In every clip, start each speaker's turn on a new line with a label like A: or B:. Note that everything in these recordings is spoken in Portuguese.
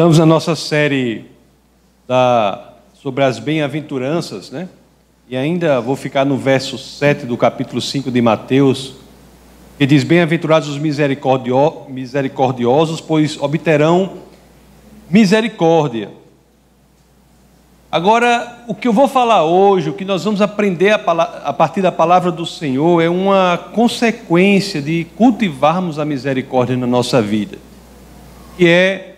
A: Estamos na nossa série sobre as bem-aventuranças, né? E ainda vou ficar no verso 7 do capítulo 5 de Mateus, que diz: bem-aventurados os misericordiosos, pois obterão misericórdia. Agora, o que eu vou falar hoje, o que nós vamos aprender a partir da palavra do Senhor, é uma consequência de cultivarmos a misericórdia na nossa vida, que é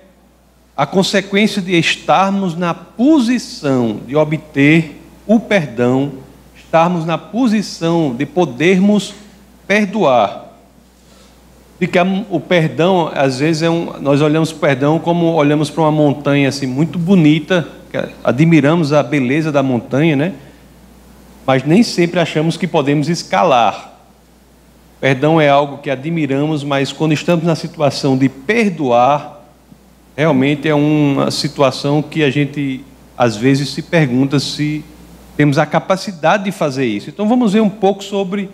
A: a consequência de estarmos na posição de obter o perdão, estarmos na posição de podermos perdoar. E que o perdão, às vezes, nós olhamos o perdão como olhamos para uma montanha assim, muito bonita, admiramos a beleza da montanha, né? Mas nem sempre achamos que podemos escalar. Perdão é algo que admiramos, mas quando estamos na situação de perdoar, realmente é uma situação que a gente, às vezes, se pergunta se temos a capacidade de fazer isso. Então, vamos ver um pouco sobre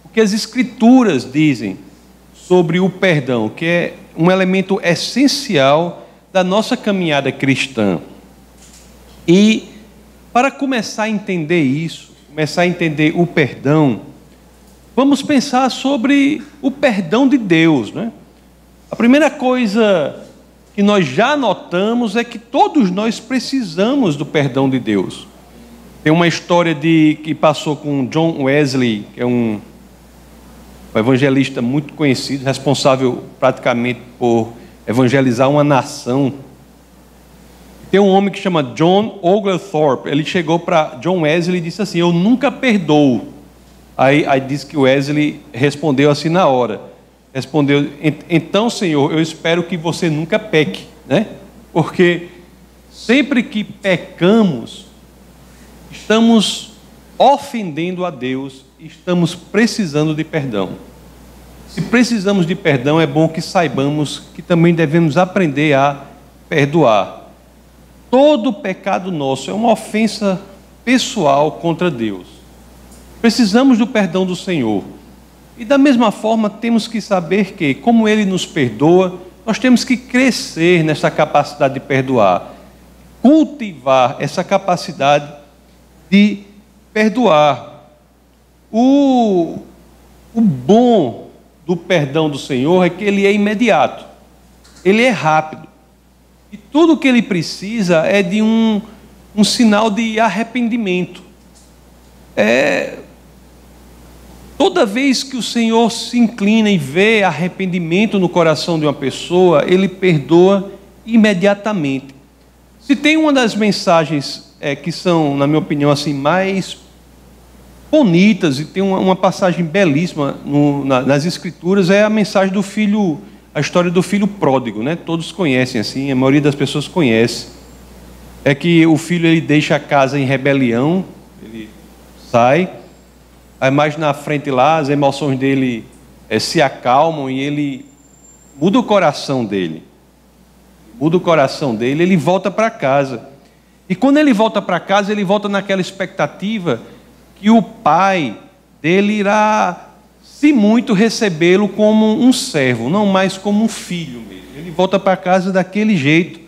A: o que as Escrituras dizem sobre o perdão, que é um elemento essencial da nossa caminhada cristã. E, para começar a entender isso, começar a entender o perdão, vamos pensar sobre o perdão de Deus, né? A primeira coisa que nós já notamos é que todos nós precisamos do perdão de Deus. Tem uma história que passou com John Wesley, que é um evangelista muito conhecido, responsável praticamente por evangelizar uma nação. Tem um homem que chama John Oglethorpe. Ele chegou para John Wesley e disse assim: eu nunca perdoo. Aí diz que Wesley respondeu assim na hora. Respondeu: então, Senhor, eu espero que você nunca peque, né? Porque sempre que pecamos, estamos ofendendo a Deus, estamos precisando de perdão. Se precisamos de perdão, é bom que saibamos que também devemos aprender a perdoar. Todo pecado nosso é uma ofensa pessoal contra Deus. Precisamos do perdão do Senhor. E da mesma forma, temos que saber que, como Ele nos perdoa, nós temos que crescer nessa capacidade de perdoar. Cultivar essa capacidade de perdoar. O bom do perdão do Senhor é que ele é imediato. Ele é rápido. E tudo o que ele precisa é de um sinal de arrependimento. Toda vez que o Senhor se inclina e vê arrependimento no coração de uma pessoa, Ele perdoa imediatamente. Se tem uma das mensagens que são, na minha opinião, assim, mais bonitas, e tem uma passagem belíssima nas Escrituras, é a mensagem do filho, a história do filho pródigo, né? Todos conhecem, assim, a maioria das pessoas conhece. É que o filho ele deixa a casa em rebelião, ele sai. Aí mais na frente lá, as emoções dele se acalmam e ele muda o coração dele. Muda o coração dele, ele volta para casa. E quando ele volta para casa, ele volta naquela expectativa que o pai dele irá, se muito, recebê-lo como um servo, não mais como um filho mesmo. Ele volta para casa daquele jeito.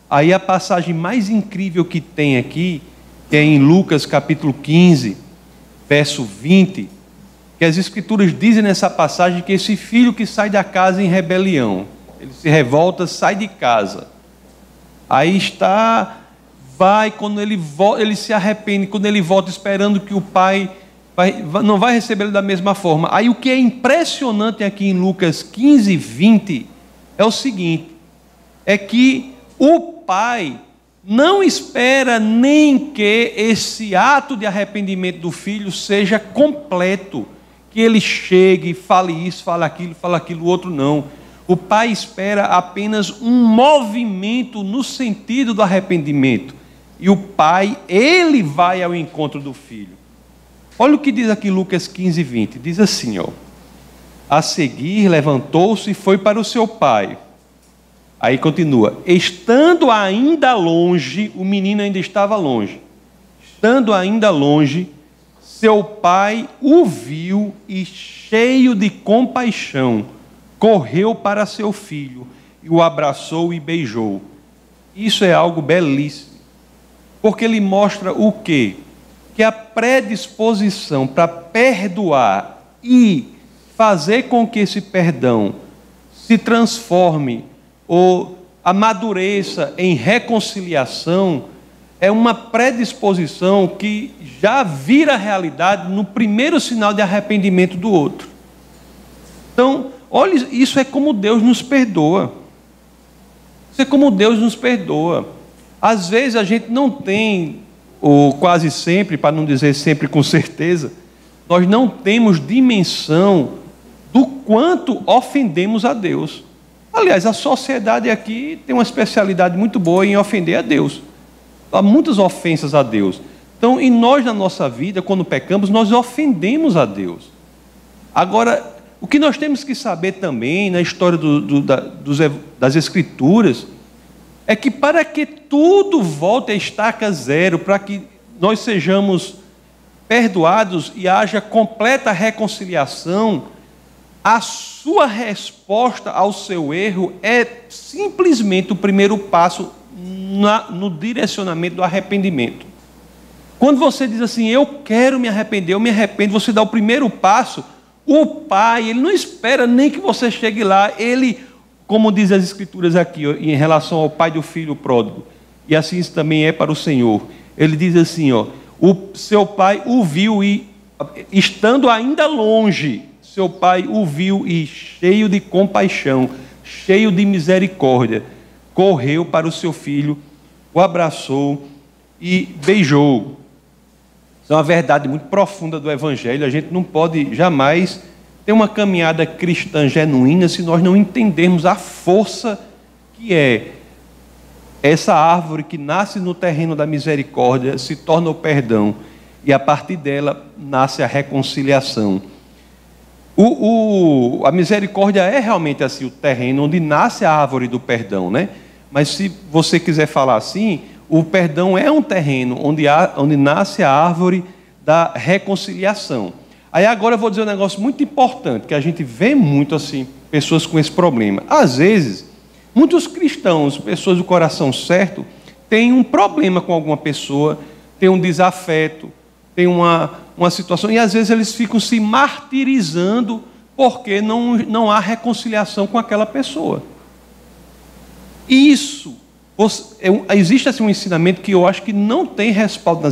A: Aí a passagem mais incrível que tem aqui, que é em Lucas capítulo 15, verso 20, que as Escrituras dizem nessa passagem que esse filho que sai da casa em rebelião, ele se revolta, sai de casa, aí quando ele se arrepende, quando ele volta esperando que o pai não vai recebê-lo da mesma forma. Aí o que é impressionante aqui em Lucas 15, 20, é o seguinte, é que o pai não espera nem que esse ato de arrependimento do filho seja completo, que ele chegue, fale isso, fale aquilo, outro não. O pai espera apenas um movimento no sentido do arrependimento. E o pai, ele vai ao encontro do filho. Olha o que diz aqui Lucas 15, 20. Diz assim, ó: a seguir levantou-se e foi para o seu pai. Aí continua: estando ainda longe, o menino ainda estava longe. Estando ainda longe, seu pai o viu e, cheio de compaixão, correu para seu filho e o abraçou e beijou. Isso é algo belíssimo, porque ele mostra o quê? Que a predisposição para perdoar e fazer com que esse perdão se transforme ou amadureça em reconciliação é uma predisposição que já vira realidade no primeiro sinal de arrependimento do outro. Então, olha, isso é como Deus nos perdoa. Isso é como Deus nos perdoa. Às vezes a gente não tem, ou quase sempre, para não dizer sempre com certeza, nós não temos dimensão do quanto ofendemos a Deus. Aliás, a sociedade aqui tem uma especialidade muito boa em ofender a Deus. Há muitas ofensas a Deus. Então, e nós na nossa vida, quando pecamos, nós ofendemos a Deus. Agora, o que nós temos que saber também na história das Escrituras é que para que tudo volte a estaca zero, para que nós sejamos perdoados e haja completa reconciliação, a sua resposta ao seu erro é simplesmente o primeiro passo no direcionamento do arrependimento. Quando você diz assim, eu quero me arrepender, eu me arrependo, você dá o primeiro passo, o Pai, Ele não espera nem que você chegue lá, Ele, como diz as Escrituras aqui, em relação ao pai do filho pródigo, e assim isso também é para o Senhor, Ele diz assim, o seu pai o viu e, estando ainda longe, seu pai o viu e, cheio de compaixão, cheio de misericórdia, correu para o seu filho, o abraçou e beijou. Isso é uma verdade muito profunda do Evangelho. A gente não pode jamais ter uma caminhada cristã genuína se nós não entendermos a força que é essa árvore que nasce no terreno da misericórdia, se torna o perdão, e a partir dela nasce a reconciliação. A misericórdia é realmente assim o terreno onde nasce a árvore do perdão, né? Mas se você quiser falar assim, o perdão é um terreno onde nasce a árvore da reconciliação. Aí agora eu vou dizer um negócio muito importante, que a gente vê muito assim, pessoas com esse problema. Às vezes, muitos cristãos, pessoas do coração certo, têm um problema com alguma pessoa, têm um desafeto, têm uma situação, e às vezes eles ficam se martirizando porque não há reconciliação com aquela pessoa. Isso, existe assim um ensinamento que eu acho que não tem respaldo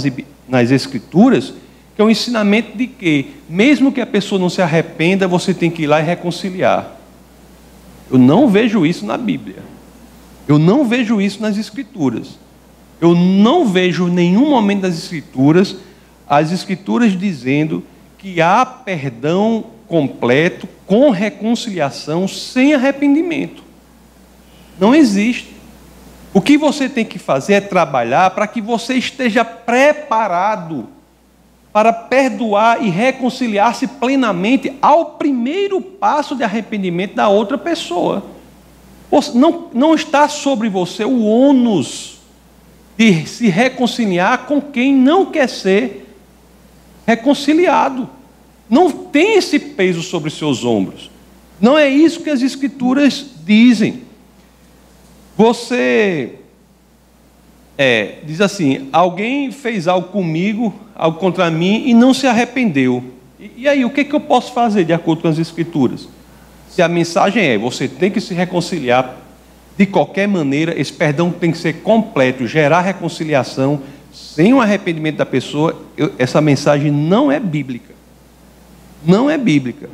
A: nas Escrituras, que é um ensinamento de que, mesmo que a pessoa não se arrependa, você tem que ir lá e reconciliar. Eu não vejo isso na Bíblia. Eu não vejo isso nas Escrituras. Eu não vejo em nenhum momento das Escrituras, as Escrituras dizendo que há perdão completo, com reconciliação, sem arrependimento. Não existe. O que você tem que fazer é trabalhar para que você esteja preparado para perdoar e reconciliar-se plenamente ao primeiro passo de arrependimento da outra pessoa. Não está sobre você o ônus de se reconciliar com quem não quer ser reconciliado. Não tem esse peso sobre seus ombros. Não é isso que as Escrituras dizem. Você diz assim, alguém fez algo comigo, algo contra mim e não se arrependeu. E aí, o que eu posso fazer de acordo com as Escrituras? Se a mensagem é, você tem que se reconciliar de qualquer maneira, esse perdão tem que ser completo, gerar reconciliação, sem o arrependimento da pessoa, essa mensagem não é bíblica. Não é bíblica.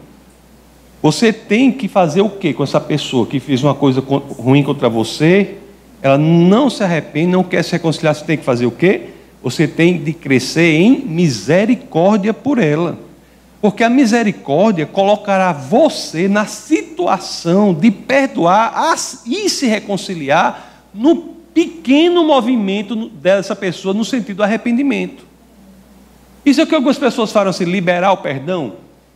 A: Você tem que fazer o quê com essa pessoa que fez uma coisa ruim contra você? Ela não se arrepende, não quer se reconciliar, você tem que fazer o quê? Você tem de crescer em misericórdia por ela. Porque a misericórdia colocará você na situação de perdoar e se reconciliar no pequeno movimento dessa pessoa no sentido do arrependimento. Isso é o que algumas pessoas falam assim, liberar o perdão.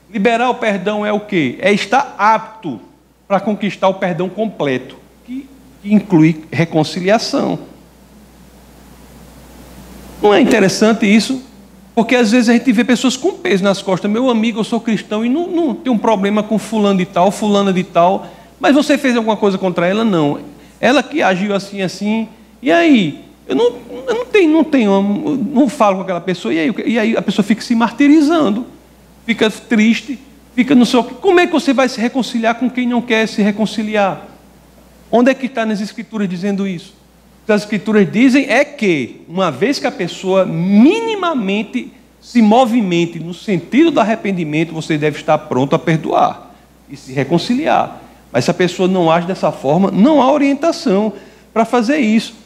A: Liberar o perdão é o quê? É estar apto para conquistar o perdão completo, que inclui reconciliação. Não é interessante isso? Porque às vezes a gente vê pessoas com peso nas costas. Meu amigo, eu sou cristão e não tenho um problema com fulano de tal, fulana de tal. Mas você fez alguma coisa contra ela? Não. Ela que agiu assim, assim, E aí? Eu não falo com aquela pessoa, e aí a pessoa fica se martirizando, fica triste, fica no seu... Como é que você vai se reconciliar com quem não quer se reconciliar? Onde é que está nas Escrituras dizendo isso? O que as Escrituras dizem é que, uma vez que a pessoa minimamente se movimente no sentido do arrependimento, você deve estar pronto a perdoar e se reconciliar. Mas se a pessoa não age dessa forma, não há orientação para fazer isso.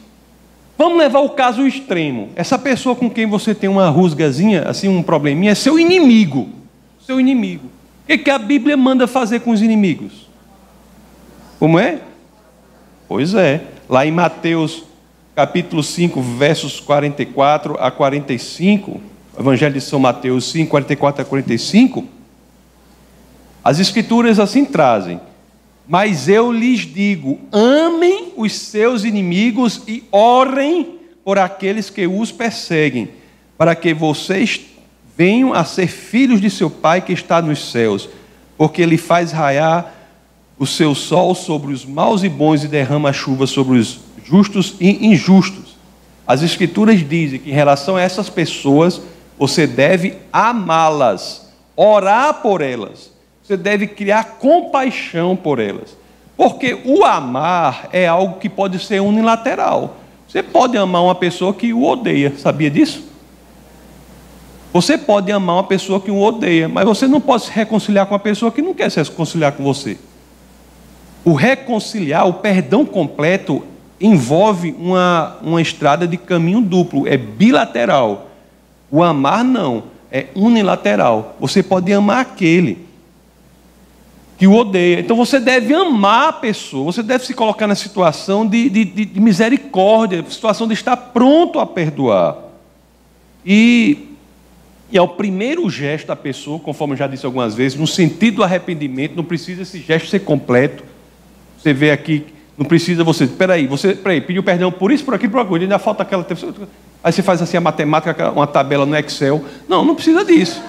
A: Vamos levar o caso extremo. Essa pessoa com quem você tem uma rusgazinha, assim, um probleminha, é seu inimigo. Seu inimigo. O que a Bíblia manda fazer com os inimigos? Como é? Pois é. Lá em Mateus, capítulo 5, versos 44 a 45, Evangelho de São Mateus 5, 44 a 45, as Escrituras assim trazem: mas eu lhes digo, amem os seus inimigos e orem por aqueles que os perseguem, para que vocês venham a ser filhos de seu Pai que está nos céus, porque Ele faz raiar o seu sol sobre os maus e bons e derrama a chuva sobre os justos e injustos. As Escrituras dizem que em relação a essas pessoas, você deve amá-las, orar por elas. Você deve criar compaixão por elas. Porque o amar é algo que pode ser unilateral. Você pode amar uma pessoa que o odeia, sabia disso? Você pode amar uma pessoa que o odeia, mas você não pode se reconciliar com uma pessoa que não quer se reconciliar com você. O reconciliar, o perdão completo, envolve uma estrada de caminho duplo, é bilateral. O amar não, é unilateral. Você pode amar aquele que o odeia. Então você deve amar a pessoa, você deve se colocar na situação de misericórdia, situação de estar pronto a perdoar. E é o primeiro gesto da pessoa, conforme eu já disse algumas vezes, no sentido do arrependimento, não precisa esse gesto ser completo. Você vê aqui, não precisa você pediu perdão por isso, por aqui, por aquilo, ainda falta aquela... Aí você faz assim a matemática, uma tabela no Excel. Não precisa disso.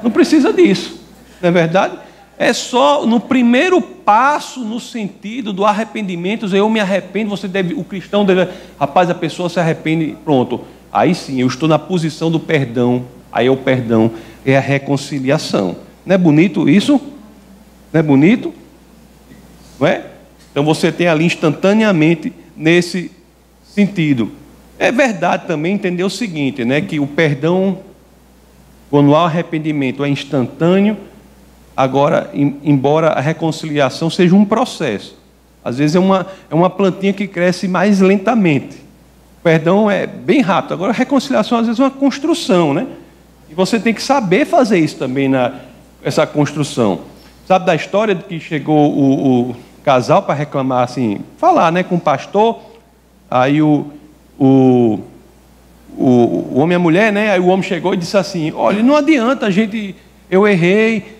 A: Não precisa disso. Não é verdade? É só no primeiro passo no sentido do arrependimento. Eu me arrependo, o cristão deve... Rapaz, a pessoa se arrepende, pronto. Aí sim, eu estou na posição do perdão. Aí é o perdão, é a reconciliação. Não é bonito isso? Não é bonito? Não é? Então você tem ali instantaneamente nesse sentido. É verdade também entender o seguinte, né? Que o perdão, quando há arrependimento, é instantâneo. Agora, embora a reconciliação seja um processo, às vezes é uma plantinha que cresce mais lentamente. O perdão é bem rápido. Agora, a reconciliação às vezes é uma construção, né? E você tem que saber fazer isso também, essa construção. Sabe da história de que chegou o casal para reclamar, assim, falar, né, com o pastor, aí o homem e a mulher, né? Aí o homem chegou e disse assim: olha, não adianta eu errei,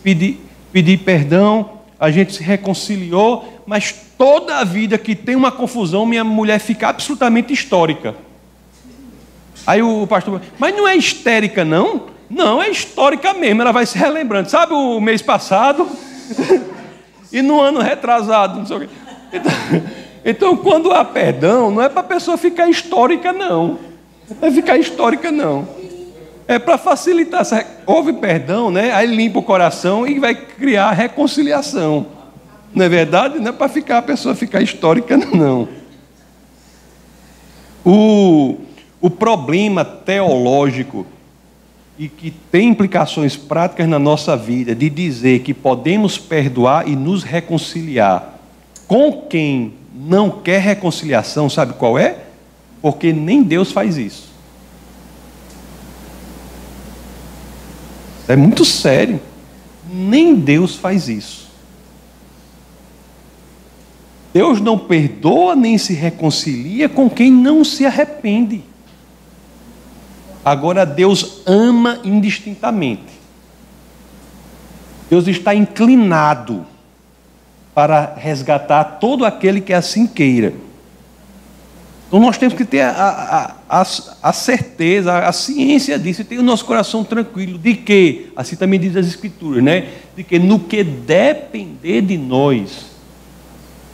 A: pedi perdão, a gente se reconciliou, mas toda a vida que tem uma confusão, minha mulher fica absolutamente histérica. Aí o pastor: mas não é histérica, não? Não, é histórica mesmo, ela vai se relembrando. Sabe o mês passado? E no ano retrasado, não sei o quê. Então, quando há perdão, não é para a pessoa ficar histórica, não. Não é ficar histórica, não. É para facilitar. Houve perdão, né? Aí limpa o coração e vai criar reconciliação. Não é verdade? Não é para a pessoa ficar histórica, não. O problema teológico e que tem implicações práticas na nossa vida, de dizer que podemos perdoar e nos reconciliar com quem não quer reconciliação, sabe qual é? Porque nem Deus faz isso. É muito sério. Nem Deus faz isso. Deus não perdoa nem se reconcilia com quem não se arrepende. Agora, Deus ama indistintamente. Deus está inclinado para resgatar todo aquele que assim queira. Então nós temos que ter a certeza, a ciência disso, e ter o nosso coração tranquilo de que, assim também diz as Escrituras, né? De que no que depender de nós,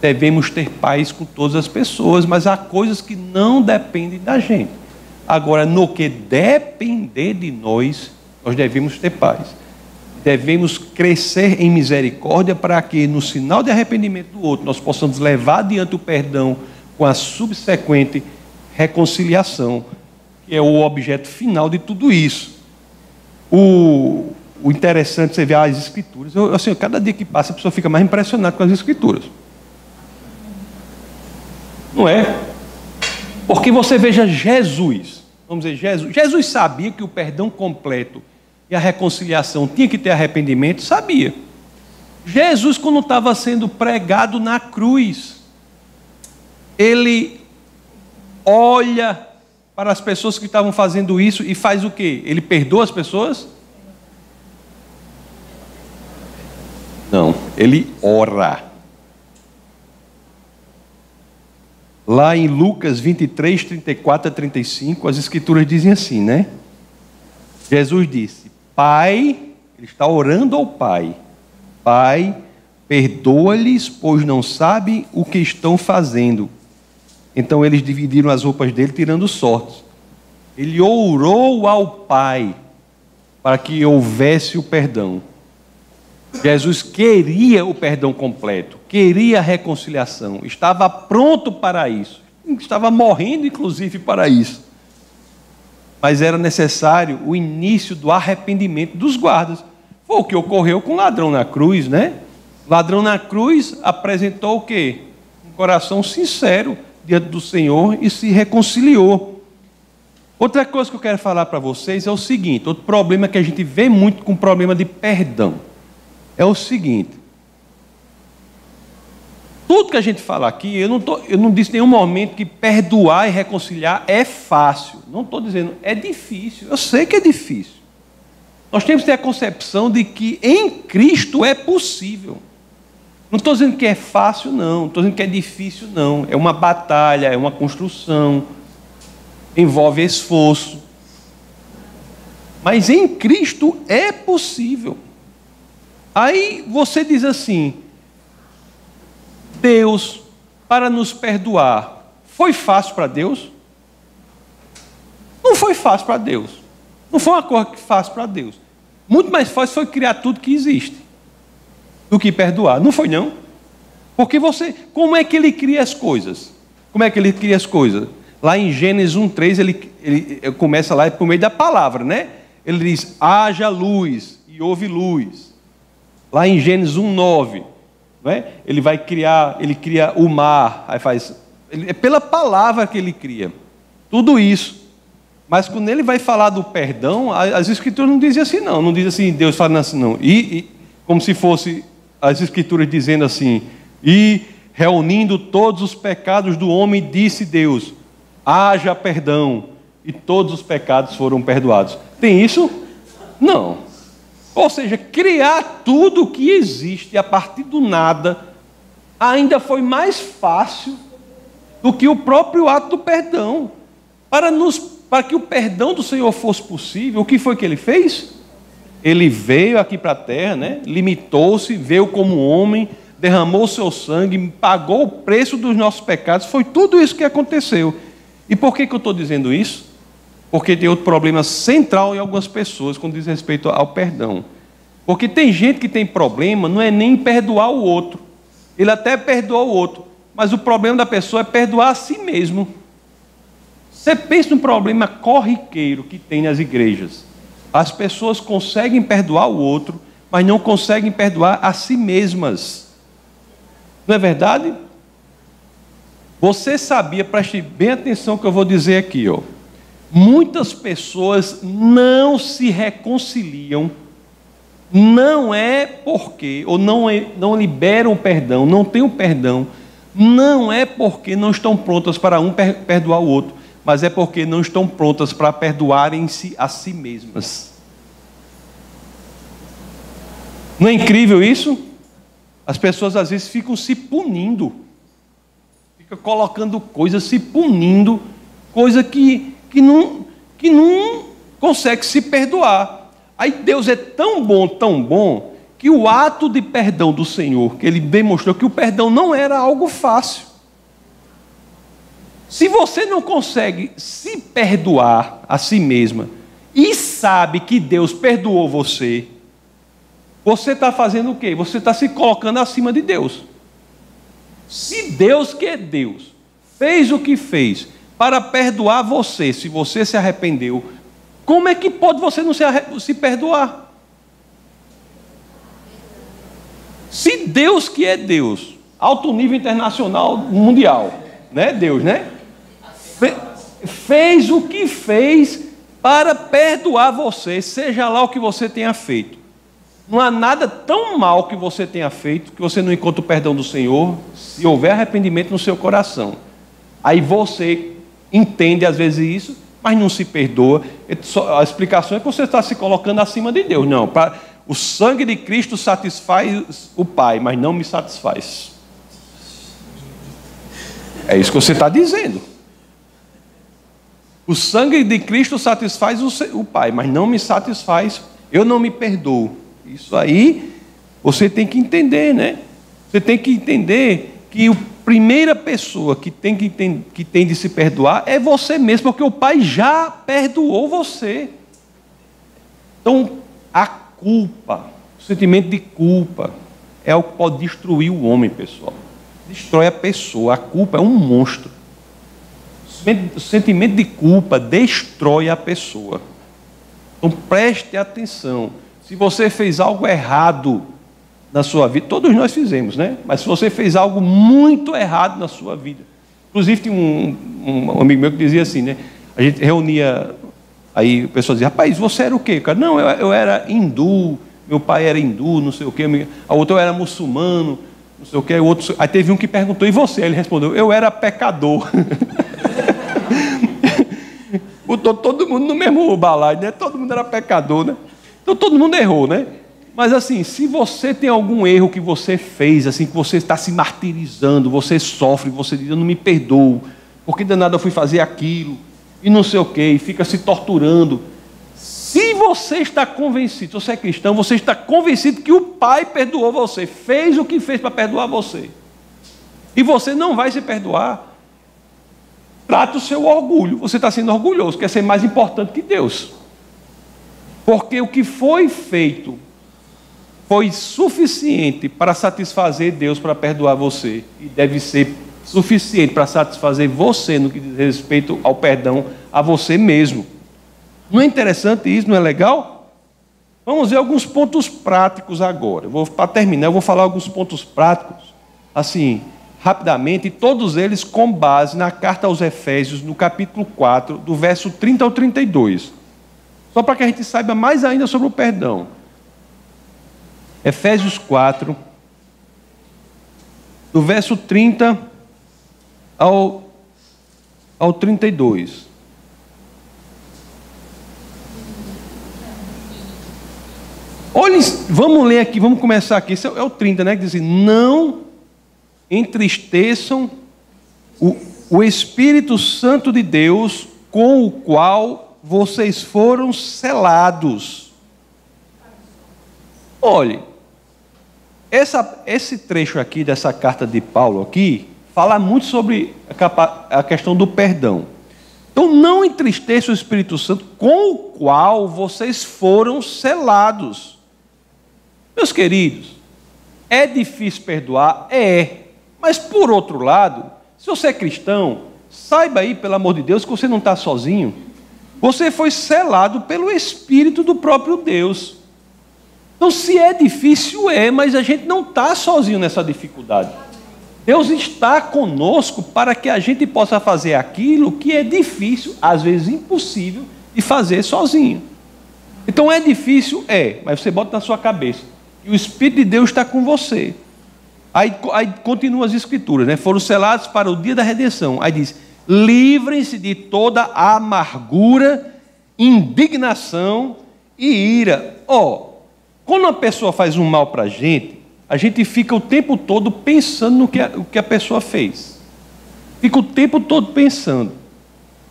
A: devemos ter paz com todas as pessoas, mas há coisas que não dependem da gente. Agora, no que depender de nós, nós devemos ter paz. Devemos crescer em misericórdia para que, no sinal de arrependimento do outro, nós possamos levar adiante o perdão com a subsequente reconciliação, que é o objeto final de tudo isso. O interessante, você vê as Escrituras. Assim, cada dia que passa, a pessoa fica mais impressionada com as Escrituras. Não é? Porque você veja Jesus. Vamos dizer, Jesus sabia que o perdão completo e a reconciliação tinha que ter arrependimento? Sabia. Jesus, quando estava sendo pregado na cruz, ele olha para as pessoas que estavam fazendo isso e faz o quê? Ele perdoa as pessoas? Não, ele ora. Lá em Lucas 23, 34 a 35, as Escrituras dizem assim, né? Jesus disse: Pai, ele está orando ao Pai, Pai, perdoa-lhes, pois não sabem o que estão fazendo. Então eles dividiram as roupas dele, tirando sortes. Ele orou ao Pai para que houvesse o perdão. Jesus queria o perdão completo, queria a reconciliação, estava pronto para isso, estava morrendo inclusive para isso. Mas era necessário o início do arrependimento dos guardas. Foi o que ocorreu com o ladrão na cruz, né? O ladrão na cruz apresentou o quê? Um coração sincero diante do Senhor e se reconciliou. Outra coisa que eu quero falar para vocês é o seguinte, outro problema que a gente vê muito com o problema de perdão. É o seguinte, tudo que a gente fala aqui, eu não disse em nenhum momento que perdoar e reconciliar é fácil. Não estou dizendo, é difícil. Eu sei que é difícil. Nós temos que ter a concepção de que em Cristo é possível. Não estou dizendo que é fácil, não. Não estou dizendo que é difícil, não. É uma batalha, é uma construção, envolve esforço. Mas em Cristo é possível. Aí você diz assim, Deus, para nos perdoar, foi fácil para Deus? Não foi fácil para Deus. Não foi uma coisa fácil para Deus. Muito mais fácil foi criar tudo que existe do que perdoar. Não foi, não? Porque como é que ele cria as coisas? Como é que ele cria as coisas? Lá em Gênesis 1:3, ele começa lá por meio da palavra, né? Ele diz, haja luz, e houve luz. Lá em Gênesis 1:9, não é? Ele cria o mar, aí é pela palavra que ele cria tudo isso. Mas quando ele vai falar do perdão, as Escrituras não dizem assim, não diz assim, Deus falando assim, não. E como se fosse as Escrituras dizendo assim, e reunindo todos os pecados do homem, disse Deus, haja perdão, e todos os pecados foram perdoados. Tem isso? Não. Ou seja, criar tudo o que existe a partir do nada ainda foi mais fácil do que o próprio ato do perdão. Para que o perdão do Senhor fosse possível, o que foi que ele fez? Ele veio aqui para a terra, né? Limitou-se, veio como homem, derramou o seu sangue, pagou o preço dos nossos pecados. Foi tudo isso que aconteceu. E por que eu estou dizendo isso? Porque tem outro problema central em algumas pessoas quando diz respeito ao perdão. Porque tem gente que tem problema, não é nem perdoar o outro. Ele até perdoa o outro, mas o problema da pessoa é perdoar a si mesmo. Você pensa no problema corriqueiro que tem nas igrejas. As pessoas conseguem perdoar o outro, mas não conseguem perdoar a si mesmas. Não é verdade? Você sabia, preste bem atenção que eu vou dizer aqui, ó. Muitas pessoas não se reconciliam, não é porque, ou não liberam o perdão, não têm o perdão, não é porque não estão prontas para um perdoar o outro, mas é porque não estão prontas para perdoarem-se a si mesmas. Não é incrível isso? As pessoas às vezes ficam se punindo, ficam colocando coisas, se punindo, coisa que não consegue se perdoar. Aí Deus é tão bom, que o ato de perdão do Senhor, que ele demonstrou que o perdão não era algo fácil. Se você não consegue se perdoar a si mesma e sabe que Deus perdoou você, você está fazendo o quê? Você está se colocando acima de Deus. Se Deus, que é Deus, fez o que fez para perdoar você, se você se arrependeu, como é que pode você não se perdoar? Se Deus, que é Deus, alto nível internacional, mundial, né? Deus, né? Fez o que fez para perdoar você, seja lá o que você tenha feito. Não há nada tão mal que você tenha feito que você não encontre o perdão do Senhor, se houver arrependimento no seu coração. Aí você entende às vezes isso, mas não se perdoa. A explicação é que você está se colocando acima de Deus. Não, o sangue de Cristo satisfaz o Pai, mas não me satisfaz. É isso que você está dizendo. O sangue de Cristo satisfaz o Pai, mas não me satisfaz. Eu não me perdoo. Isso aí você tem que entender, né? Você tem que entender que a primeira pessoa que tem de se perdoar é você mesmo, porque o Pai já perdoou você. Então, a culpa, o sentimento de culpa, é o que pode destruir o homem, pessoal. Destrói a pessoa. A culpa é um monstro. O sentimento de culpa destrói a pessoa. Então preste atenção. Se você fez algo errado na sua vida, todos nós fizemos, né? Mas se você fez algo muito errado na sua vida, inclusive tinha um amigo meu que dizia assim, né? A gente reunia, aí o pessoal dizia, rapaz, você era o quê, cara? Não, eu era hindu, meu pai era hindu, não sei o quê, a outra eu era muçulmano, não sei o quê, o outro... Aí teve um que perguntou, e você? Aí ele respondeu, eu era pecador. Botou todo mundo no mesmo balaio, né? Todo mundo era pecador, né? Então todo mundo errou, né? Mas assim, se você tem algum erro que você fez, assim, que você está se martirizando, você sofre, você diz, eu não me perdoo, porque danado eu fui fazer aquilo, e não sei o quê, e fica se torturando. Se você está convencido, se você é cristão, você está convencido que o Pai perdoou você, fez o que fez para perdoar você, e você não vai se perdoar, trata o seu orgulho. Você está sendo orgulhoso, quer ser mais importante que Deus. Porque o que foi feito foi suficiente para satisfazer Deus para perdoar você. E deve ser suficiente para satisfazer você no que diz respeito ao perdão a você mesmo. Não é interessante isso? Não é legal? Vamos ver alguns pontos práticos agora. Para terminar, eu vou falar alguns pontos práticos, assim, rapidamente, e todos eles com base na carta aos Efésios, no capítulo 4, do verso 30 ao 32. Só para que a gente saiba mais ainda sobre o perdão. Efésios 4, do verso 30 ao 32. Olhem, vamos ler aqui, vamos começar aqui. Esse é o 30, né? Que diz assim, não entristeçam o Espírito Santo de Deus, com o qual vocês foram selados. Olhe, esse trecho aqui dessa carta de Paulo aqui fala muito sobre a questão do perdão. Então não entristeça o Espírito Santo, com o qual vocês foram selados. Meus queridos, é difícil perdoar? É. Mas por outro lado, se você é cristão, saiba aí, pelo amor de Deus, que você não está sozinho. Você foi selado pelo Espírito do próprio Deus. Então, se é difícil, mas a gente não está sozinho nessa dificuldade. Deus está conosco para que a gente possa fazer aquilo que é difícil, às vezes impossível, de fazer sozinho. Então, é difícil? Mas você bota na sua cabeça. E o Espírito de Deus está com você. Aí continua as Escrituras, né? Foram selados para o dia da redenção. Aí diz, livrem-se de toda a amargura, indignação e ira. Quando uma pessoa faz um mal para a gente fica o tempo todo pensando no que a pessoa fez. Fica o tempo todo pensando.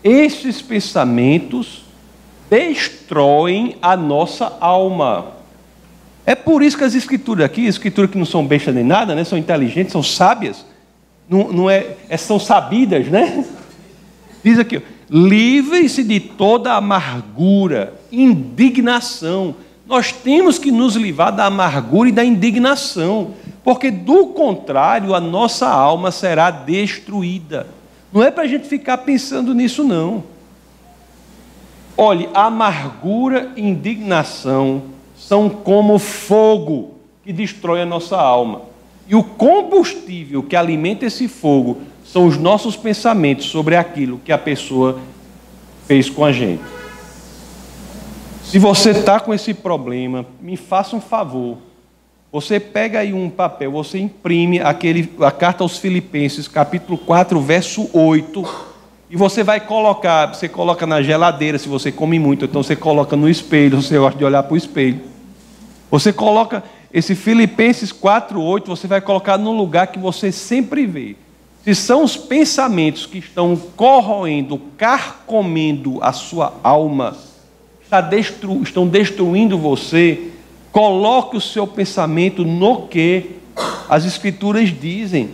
A: Esses pensamentos destroem a nossa alma. É por isso que as escrituras aqui, escrituras que não são bestas nem nada, né? São inteligentes, são sábias, são sabidas, né? Diz aqui, livrem-se de toda amargura, indignação. Nós temos que nos livrar da amargura e da indignação, porque do contrário a nossa alma será destruída. Não é para a gente ficar pensando nisso, não. Olhe, amargura e indignação são como fogo que destrói a nossa alma. E o combustível que alimenta esse fogo são os nossos pensamentos sobre aquilo que a pessoa fez com a gente. Se você está com esse problema, me faça um favor. Você pega aí um papel, você imprime a carta aos Filipenses, capítulo 4, verso 8, e você coloca na geladeira, se você come muito, então você coloca no espelho, você gosta de olhar para o espelho. Você coloca esse Filipenses 4, 8, você vai colocar no lugar que você sempre vê. Se são os pensamentos que estão corroendo, carcomendo a sua alma, estão destruindo você, coloque o seu pensamento no que as Escrituras dizem,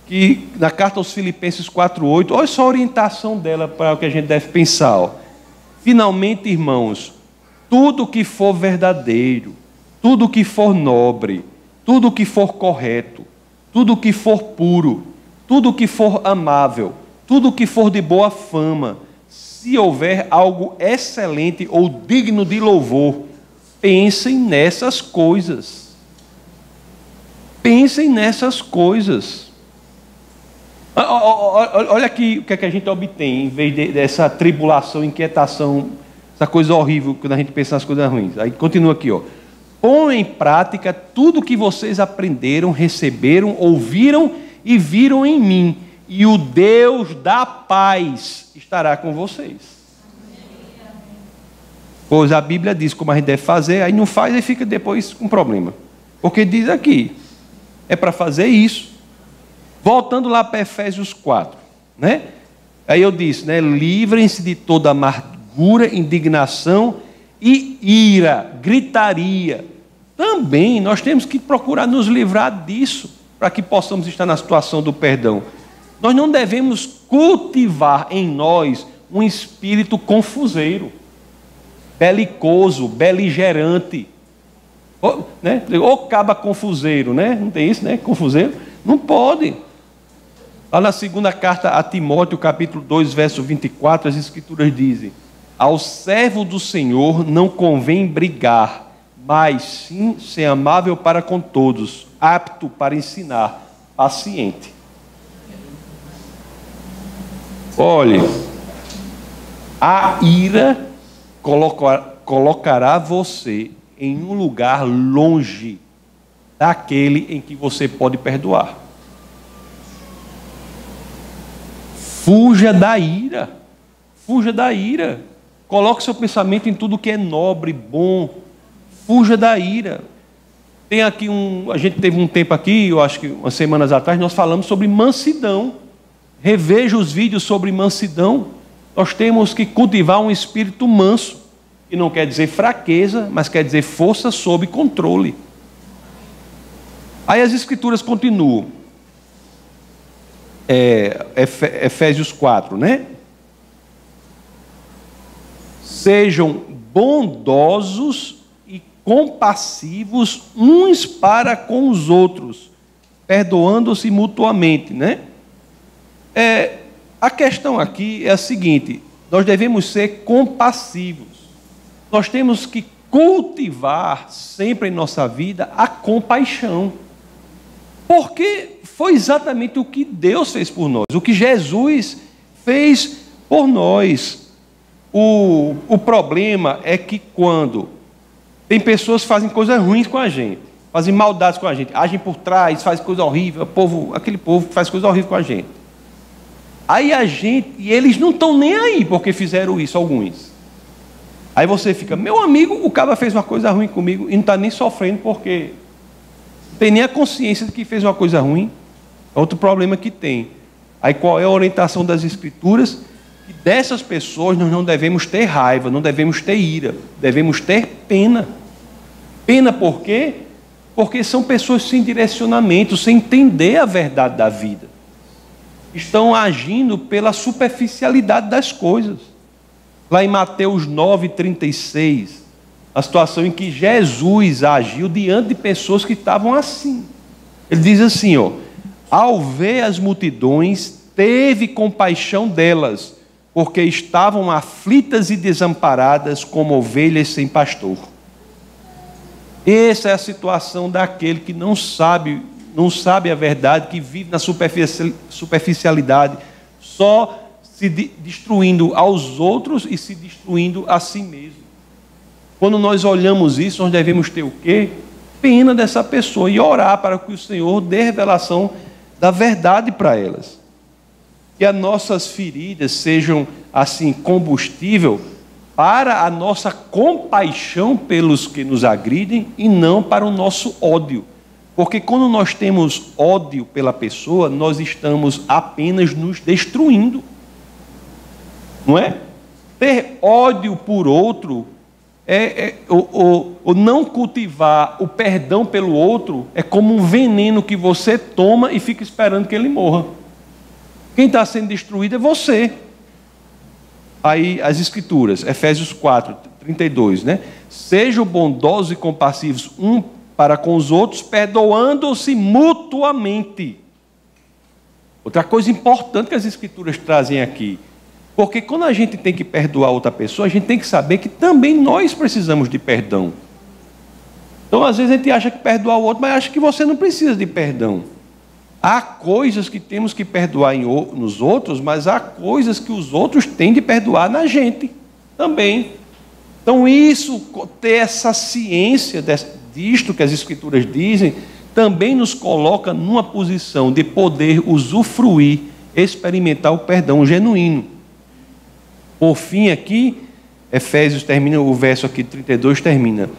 A: que na carta aos Filipenses 4:8, olha só a orientação dela para o que a gente deve pensar. Ó. Finalmente, irmãos, tudo que for verdadeiro, tudo que for nobre, tudo que for correto, tudo que for puro, tudo que for amável, tudo que for de boa fama, se houver algo excelente ou digno de louvor, pensem nessas coisas. Pensem nessas coisas. Olha aqui o que é que a gente obtém, em vez dessa tribulação, inquietação, essa coisa horrível, quando a gente pensa nas coisas ruins. Aí continua aqui, ó. Põe em prática tudo o que vocês aprenderam, receberam, ouviram e viram em mim, e o Deus da paz estará com vocês. Pois a Bíblia diz como a gente deve fazer, aí não faz e fica depois com problema. Porque diz aqui, é para fazer isso. Voltando lá para Efésios 4, né? Aí eu disse, né? Livrem-se de toda amargura, indignação e ira, gritaria. Também nós temos que procurar nos livrar disso, para que possamos estar na situação do perdão. Nós não devemos cultivar em nós um espírito confuseiro, belicoso, beligerante, né? Ou caba confuseiro, né? Não tem isso, né? Confuseiro? Não pode. Lá na segunda carta a Timóteo, capítulo 2, verso 24, as Escrituras dizem: ao servo do Senhor não convém brigar, mas sim ser amável para com todos, apto para ensinar, paciente. Olhe, a ira colocará você em um lugar longe daquele em que você pode perdoar. Fuja da ira. Fuja da ira. Coloque seu pensamento em tudo que é nobre, bom. Fuja da ira. Tem aqui a gente teve um tempo aqui, eu acho que umas semanas atrás, nós falamos sobre mansidão. Reveja os vídeos sobre mansidão. Nós temos que cultivar um espírito manso, que não quer dizer fraqueza, mas quer dizer força sob controle. Aí as Escrituras continuam. Efésios 4, né? Sejam bondosos e compassivos uns para com os outros, perdoando-se mutuamente, né? A questão aqui é a seguinte: nós devemos ser compassivos. Nós temos que cultivar sempre em nossa vida a compaixão. Porque foi exatamente o que Deus fez por nós, o que Jesus fez por nós. O problema é que quando tem pessoas que fazem coisas ruins com a gente, fazem maldades com a gente, agem por trás, fazem coisa horrível, aquele povo que faz coisa horrível com a gente. Aí e eles não estão nem aí porque fizeram isso, alguns. Aí você fica, meu amigo, o cara fez uma coisa ruim comigo e não está nem sofrendo porque não tem nem a consciência de que fez uma coisa ruim. É outro problema que tem. Aí qual é a orientação das Escrituras? Que dessas pessoas nós não devemos ter raiva, não devemos ter ira, devemos ter pena. Pena por quê? Porque são pessoas sem direcionamento, sem entender a verdade da vida. Estão agindo pela superficialidade das coisas. Lá em Mateus 9:36, a situação em que Jesus agiu diante de pessoas que estavam assim. Ele diz assim, ao ver as multidões, teve compaixão delas, porque estavam aflitas e desamparadas como ovelhas sem pastor. Essa é a situação daquele que não sabe a verdade, que vive na superficialidade, só se destruindo aos outros e se destruindo a si mesmo. Quando nós olhamos isso, nós devemos ter o quê? Pena dessa pessoa e orar para que o Senhor dê revelação da verdade para elas. Que as nossas feridas sejam, assim, combustível para a nossa compaixão pelos que nos agridem e não para o nosso ódio. Porque quando nós temos ódio pela pessoa, nós estamos apenas nos destruindo. Não é? Ter ódio por outro, ou não cultivar o perdão pelo outro, é como um veneno que você toma e fica esperando que ele morra. Quem está sendo destruído é você. Aí as Escrituras, Efésios 4:32, né? Sejam bondosos e compassivos um para com os outros, perdoando-se mutuamente. Outra coisa importante que as Escrituras trazem aqui, porque quando a gente tem que perdoar outra pessoa, a gente tem que saber que também nós precisamos de perdão. Então, às vezes a gente acha que perdoar o outro, mas acha que você não precisa de perdão. Há coisas que temos que perdoar nos outros, mas há coisas que os outros têm de perdoar na gente também. Então, ter essa ciência disto que as Escrituras dizem, também nos coloca numa posição de poder usufruir, experimentar o perdão genuíno. Por fim, aqui, Efésios termina, o verso aqui 32 termina: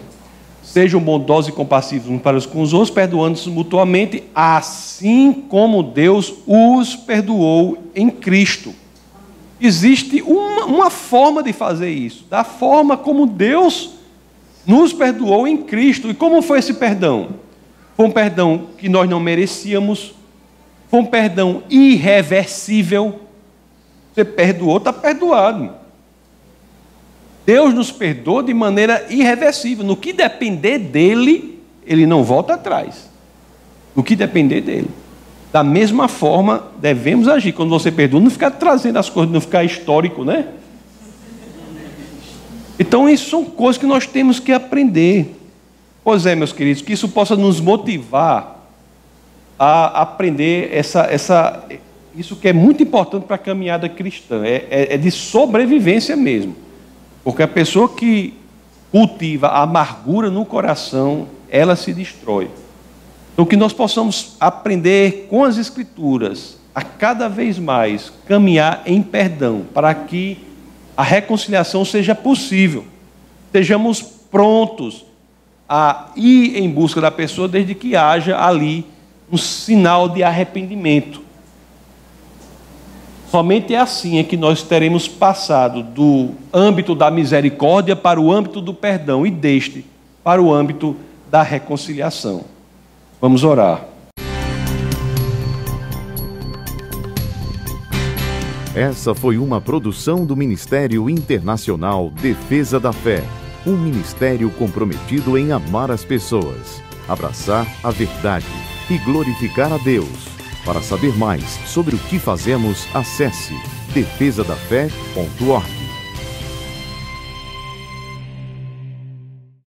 A: sejam bondosos e compassivos uns para com os outros, perdoando-se mutuamente, assim como Deus os perdoou em Cristo. Existe uma forma de fazer isso, da forma como Deus nos perdoou em Cristo. E como foi esse perdão? Foi um perdão que nós não merecíamos, foi um perdão irreversível. Você perdoou, está perdoado. Deus nos perdoa de maneira irreversível. No que depender dele, ele não volta atrás. No que depender dele. Da mesma forma, devemos agir. Quando você perdoa, não ficar trazendo as coisas, não ficar histórico, né? Então, isso são coisas que nós temos que aprender. Pois é, meus queridos, que isso possa nos motivar a aprender isso que é muito importante para a caminhada cristã. É de sobrevivência mesmo. Porque a pessoa que cultiva a amargura no coração, ela se destrói. Então, que nós possamos aprender com as Escrituras, a cada vez mais caminhar em perdão, para que a reconciliação seja possível. Sejamos prontos a ir em busca da pessoa, desde que haja ali um sinal de arrependimento. Somente é assim que nós teremos passado do âmbito da misericórdia para o âmbito do perdão e deste para o âmbito da reconciliação. Vamos orar.
B: Essa foi uma produção do Ministério Internacional Defesa da Fé, um ministério comprometido em amar as pessoas, abraçar a verdade e glorificar a Deus. Para saber mais sobre o que fazemos, acesse defesadafé.org.